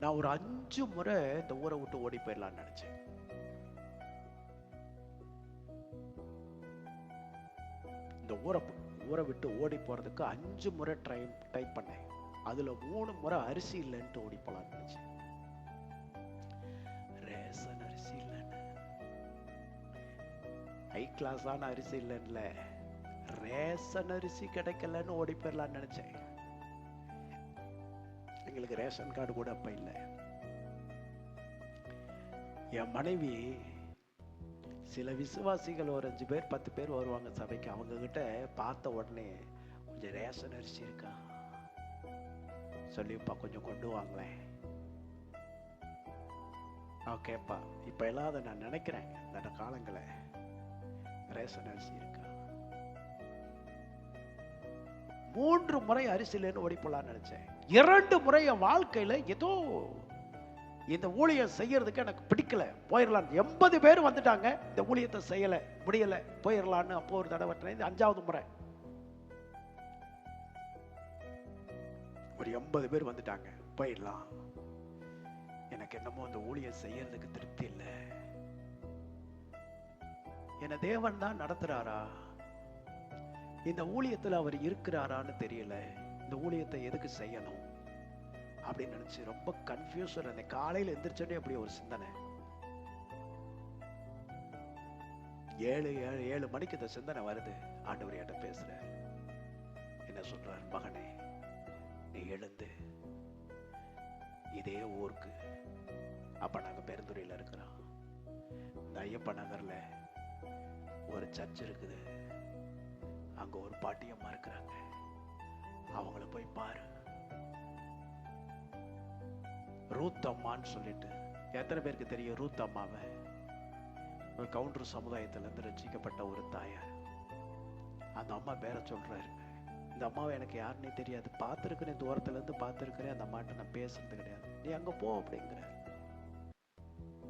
நான் ஒரு 5 முறை இந்த ஊரை விட்டு ஓடி போயிடலான்னு நினைச்சேன். இந்த ஊரை விட்டு ஓடி போறதுக்கு 5 முறை ட்ரை பண்ணேன். அதுல 3 முறை அரிசி இல்லைன்ட்டு ஓடி போலான்னு நினைச்சேன். ரேஷன் அரிசி இல்லைன்னு, ஹை கிளாஸான அரிசி இல்லைன்னு, ரேஷன் அரிசி கிடைக்கலன்னு ஓடி போயிடலான்னு நினைச்சேன். எங்களுக்கு ரேஷன் கார்டு கூட அப்ப இல்லை. என் மனைவி, சில விசுவாசிகள் ஒரு 5 பேர் 10 பேர் வருவாங்க சபைக்கு, அவங்க கிட்ட பார்த்த உடனே கொஞ்சம் ரேஷன் அரிசி இருக்கா சொல்லிப்பா, கொஞ்சம் கொண்டு வாங்களேன் நான் கேட்பா. இப்ப எல்லாம் அதை நான் நினைக்கிறேன், அந்த காலங்களை ரேஷன் அரிசி இருக்கா. 3 முறை அரிசி இல்லைன்னு ஓடி போலான்னு நினைச்சேன். 2 முறை என் வாழ்க்கையில ஏதோ இந்த ஊழியம் செய்யறதுக்கு எனக்கு பிடிக்கல, போயிடலாம். 80 பேர் வந்துட்டாங்க, இந்த ஊழியத்தை செய்யல முடியல, போயிடலான்னு அப்போ ஒரு தடவை. இது 5வது முறை. ஒரு 80 பேர் வந்துட்டாங்க, போயிடலாம். எனக்கு என்னமோ அந்த ஊழியம் செய்யறதுக்கு திருப்தி இல்லை. என்ன தேவன் தான் நடத்துறாரா, இந்த ஊழியத்தில் அவர் இருக்கிறாரான்னு தெரியல, இந்த ஊழியத்தை எதுக்கு செய்யணும் அப்படின்னு நினைச்சு ரொம்ப கன்ஃபியூஷன் இருந்தேன். காலையில் எந்திரிச்சோடனே அப்படி ஒரு சிந்தனை. 7 மணிக்கு இந்த சிந்தனை வருது. ஆண்டவர் என்கிட்ட பேசுறார். என்ன சொல்றார்? மகனே, நீ எழுந்து இதே ஊருக்கு, அப்ப நாங்க பெருந்துறையில இருக்கிறோம், இந்த ஐயப்ப நகர்ல ஒரு சர்ச் இருக்குது, அங்க ஒரு பாட்டியம்மா இருக்கிறாங்க, அவங்கள போய் பாரு. ரூத் அம்மான்னு சொல்லிட்டு, எத்தனை பேருக்கு தெரியும் ரூத் அம்மாவை? ஒரு கவுண்டர் சமுதாயத்திலிருந்து ரசிக்கப்பட்ட ஒரு தாயார். அந்த அம்மா பேரை சொல்றாரு. இந்த அம்மாவை எனக்கு யாருன்னே தெரியாது, பார்த்துருக்கிறேன், தூரத்துல இருந்து பார்த்துருக்கிறேன், அந்த அம்மாட்ட நான் பேசுறது கிடையாது. நீ அங்க போ அப்படிங்கிற.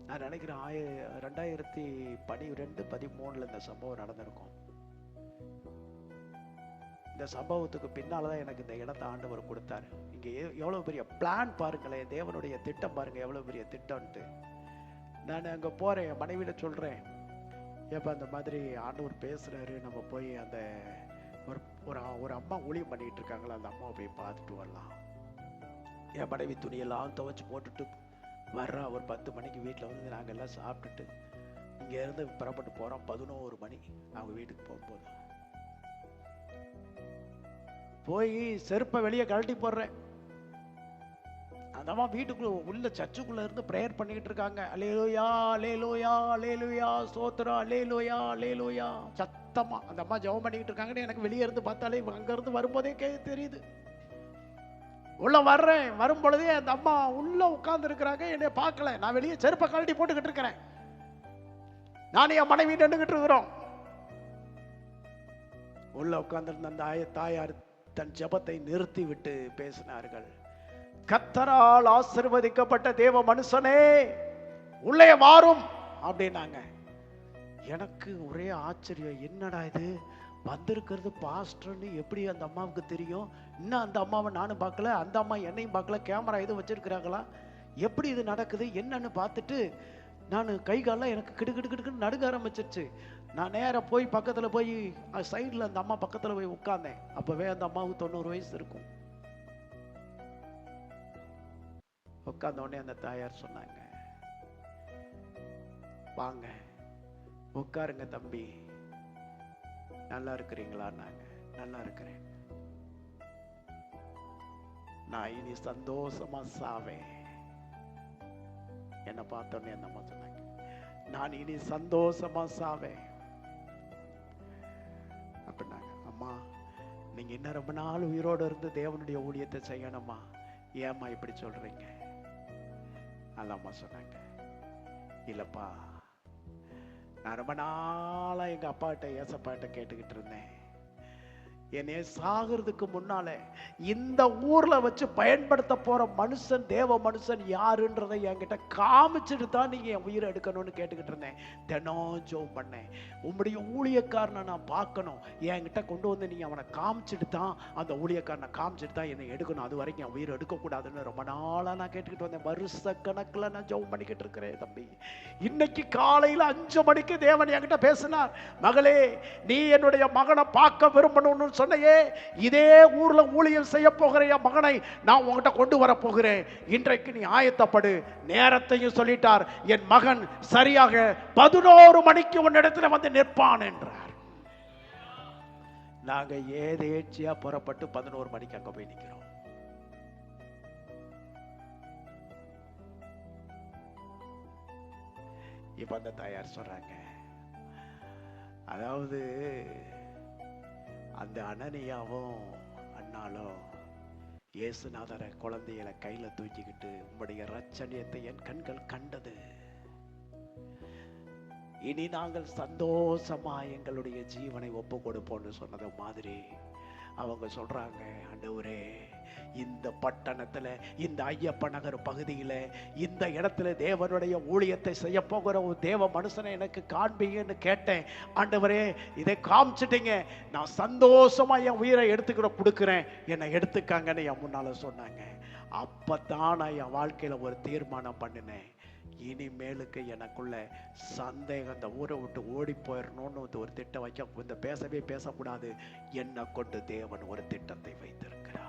நான் நினைக்கிறேன் 2012-13 இந்த சம்பவம் நடந்திருக்கும். இந்த சம்பவத்துக்கு பின்னால்தான் எனக்கு இந்த இடத்தை ஆண்டவர் கொடுத்தாரு. இங்க எவ்வளவு பெரிய பிளான் பாருங்களேன், தேவனுடைய திட்டம் பாருங்க, எவ்வளவு பெரிய திட்டம்ட்டு. நான் அங்க போறேன், என் மனைவியில சொல்றேன், ஏப்பா அந்த மாதிரி ஆண்டவர் பேசுறாரு, நம்ம போய் அந்த ஒரு அம்மா ஊழியம் பண்ணிட்டு இருக்காங்களா, அந்த அம்மாவை போய் பார்த்துட்டு வரலாம். என் மனைவி துணியெல்லாம் துவைச்சு போட்டுட்டு வர்றா. ஒரு 10 மணிக்கு வீட்டில் வந்து நாங்கள் எல்லாம் சாப்பிட்டுட்டு இங்க இருந்து புறப்பட்டு போறோம். 11 மணி அவங்க வீட்டுக்கு போகும்போது போய் செருப்பை வெளியே கழட்டி போடுறேன். அந்த அம்மா வீட்டுக்குள்ள உள்ள சர்ச்சுக்குள்ள இருந்து பிரேயர் பண்ணிக்கிட்டு இருக்காங்க. அல்லேலூயா அல்லேலூயா அல்லேலூயா ஸ்தோத்திரம் அல்லேலூயா அல்லேலூயா சத்தமா அந்த அம்மா ஜெபம் பண்ணிக்கிட்டு இருக்காங்கன்னு எனக்கு வெளியே இருந்து பார்த்தாலே, அங்க இருந்து வரும்போதே தெரியுது. உள்ள வர்றேன், வரும் பொழுதே அந்த அம்மா உள்ள உட்கார்ந்து இருக்கிறாங்க, என்னை பார்க்கல. நான் வெளியே செருப்பை கழட்டி போட்டுக்கிட்டு இருக்கிறேன். நானும் என் மனைவி நின்றுகிட்டு இருக்கிறோம். உள்ள உட்கார்ந்திருந்த அந்த தாயார் தன் ஜெபத்தை நிறுத்தி விட்டு பேசினார்கள். கர்த்தரால் ஆசீர்வதிக்கப்பட்ட தேவ மனுஷனே உள்ளே வாரும் அப்படின்னாங்க. எனக்கு ஒரே ஆச்சரியம், என்னடா இது, வந்திருக்கிறது பாஸ்டர்னு எப்படி அந்த அம்மாவுக்கு தெரியும்? இன்னும் அந்த அம்மாவை நானும் பார்க்கல, அந்த அம்மா என்னையும் பார்க்கல, கேமரா எதுவும் வச்சிருக்கிறாங்களா, எப்படி இது நடக்குது என்னன்னு பார்த்துட்டு நான் கை காலெல்லாம் எனக்கு கிடுக்கிடுக்கிடுக்குன்னு நடுங்க ஆரம்பிச்சிருச்சு. நான் நேராக போய் பக்கத்தில் போய் சைடில் அந்த அம்மா பக்கத்தில் போய் உட்கார்ந்தேன். அப்போவே அந்த அம்மாவுக்கு 90 வயசு இருக்கும். உட்கார்ந்த உடனே அந்த தாயார் சொன்னாங்க, வாங்க உட்காருங்க தம்பி, நல்லா இருக்கிறீங்களான்னாங்க. நல்லா இருக்கிறேன், நான் இனி சந்தோஷமா சாவேன். என்னை பார்த்தோன்னே அந்த அம்மா சொன்னாங்க, நான் இனி சந்தோஷமா சாவேன் அப்படின்னாங்க. அம்மா, நீங்க இன்னும் ரொம்ப நாள் உயிரோடு இருந்து தேவனுடைய ஊழியத்தை செய்யணுமா, ஏம்மா இப்படி சொல்றீங்க? அந்த அம்மா சொன்னாங்க, இல்லப்பா, நான் ரொம்ப நாளா எங்க அப்பாட்ட ஏசப்பாட்ட கேட்டுக்கிட்டு இருந்தேன், என்னைய சாகிறதுக்கு முன்னால இந்த ஊர்ல வச்சு பயன்படுத்த போற மனுஷன், தேவ மனுஷன் யாருன்றதை என்கிட்ட காமிச்சிட்டு தான் நீங்க என் உயிரை எடுக்கணும்னு கேட்டுக்கிட்டு இருந்தேன். தினம் ஜெபம் பண்ணேன். உம்முடைய ஊழியக்காரனை நான் பார்க்கணும், என்கிட்ட கொண்டு வந்து நீங்க அவனை காமிச்சிட்டு தான், அந்த ஊழியக்காரனை காமிச்சிட்டு தான் என்னை எடுக்கணும், அது வரைக்கும் என் உயிரை எடுக்கக்கூடாதுன்னு ரொம்ப நாளா நான் கேட்டுக்கிட்டு வந்தேன். வருஷ கணக்கில் நான் ஜெபம் பண்ணிக்கிட்டு இருக்கிறேன் தம்பி. இன்னைக்கு காலையில 5 மணிக்கு தேவன் என்கிட்ட பேசினார். மகளே, நீ என்னுடைய மகனை பார்க்க விரும்பணும்னு சொன்னையே, இதே ஊர்ல ஊழியம் செய்ய போகிற என் மகனை நான் உங்ககிட்ட கொண்டு வர போகிறேன், இன்றைக்கு நீ ஆயத்தப்படு. நேரத்தையும் சொல்லிட்டார். என் மகன் சரியாக 11 மணிக்கு உன்னிடத்துல வந்து நிற்பான் என்றார். நாங்க ஏதேச்சியா புறப்பட்டு 11 மணிக்கு அங்க போய் நிக்கிறோம். இப்ப அந்த தாயார் சொல்றாங்க, அதாவது அந்த அனனியாவும் அண்ணாலும் இயேசுநாதரை குழந்தைகளை கையில தூக்கிக்கிட்டு, உம்முடைய ரட்சணியத்தை என் கண்கள் கண்டது, இனி நாங்கள் சந்தோஷமா எங்களுடைய ஜீவனை ஒப்பு கொடுப்போம்னு சொன்னது மாதிரி அவங்க சொல்றாங்க, ஆண்டவரே, இந்த பட்டணத்துல, இந்த ஐயப்ப நகர் பகுதியில, இந்த இடத்துல தேவனுடைய ஊழியத்தை செய்ய போகிற ஒரு தேவ மனுஷனை எனக்கு காண்பீங்கன்னு கேட்டேன். ஆண்டவரே, இதை காமிச்சிட்டீங்க, நான் சந்தோஷமா என் உயிரை எடுத்துக்கிற கொடுக்குறேன், என்னை எடுத்துக்காங்கன்னு என் முன்னால சொன்னாங்க. அப்பதான் நான் என் வாழ்க்கையில ஒரு தீர்மானம் பண்ணினேன். இனிமேலுக்கு எனக்குள்ள சந்தேகம், இந்த ஊரை விட்டு ஓடி போயிடணும்னு ஒரு திட்டம் வைக்க, இந்த பேசவே பேசக்கூடாது. என்னை கொண்டு தேவன் ஒரு திட்டத்தை வைத்திருக்கிறார்.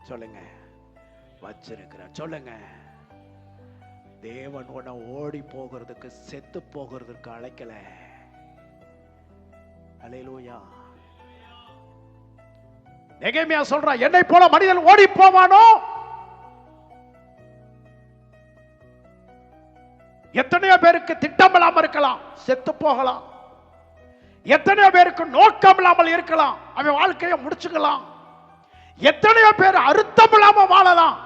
சொல்லுங்க, வச்சிருக்கிறார். சொல்லுங்க, தேவன் உன்னை ஓடி போகிறதுக்கு, செத்து போகிறதுக்கு அழைக்கல. அல்லேலூயா. நெகேமியா சொல்றான், என்னை போல மனிதன் ஓடி போவானோ? எத்தனையோ பேருக்கு திட்டம் இல்லாம இருக்கலாம், செத்து போகலாம். எத்தனையோ பேருக்கு நோக்கம் இல்லாமல் இருக்கலாம், அவன் வாழ்க்கையை முடிச்சுக்கலாம். எத்தனையோ பேர் அர்த்தம் இல்லாம வாழலாம்,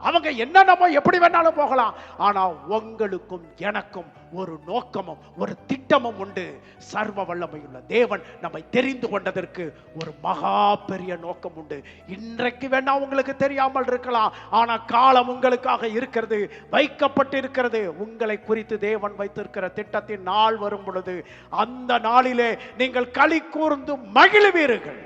அவங்க என்னென்னமோ எப்படி வேணாலும் போகலாம். ஆனா உங்களுக்கும் எனக்கும் ஒரு நோக்கமும் ஒரு திட்டமும் உண்டு. சர்வ வல்லமையுள்ள தேவன் நம்மை தெரிந்து கொண்டதற்கு ஒரு மகா பெரிய நோக்கம் உண்டு. இன்றைக்கு வேணா உங்களுக்கு தெரியாமல் இருக்கலாம், ஆனா காலம் உங்களுக்காக இருக்கிறது, வைக்கப்பட்டு இருக்கிறது. உங்களை குறித்து தேவன் வைத்திருக்கிற திட்டத்தின் நாள் வரும் பொழுது, அந்த நாளிலே நீங்கள் களி கூர்ந்து மகிழ்வீர்கள்.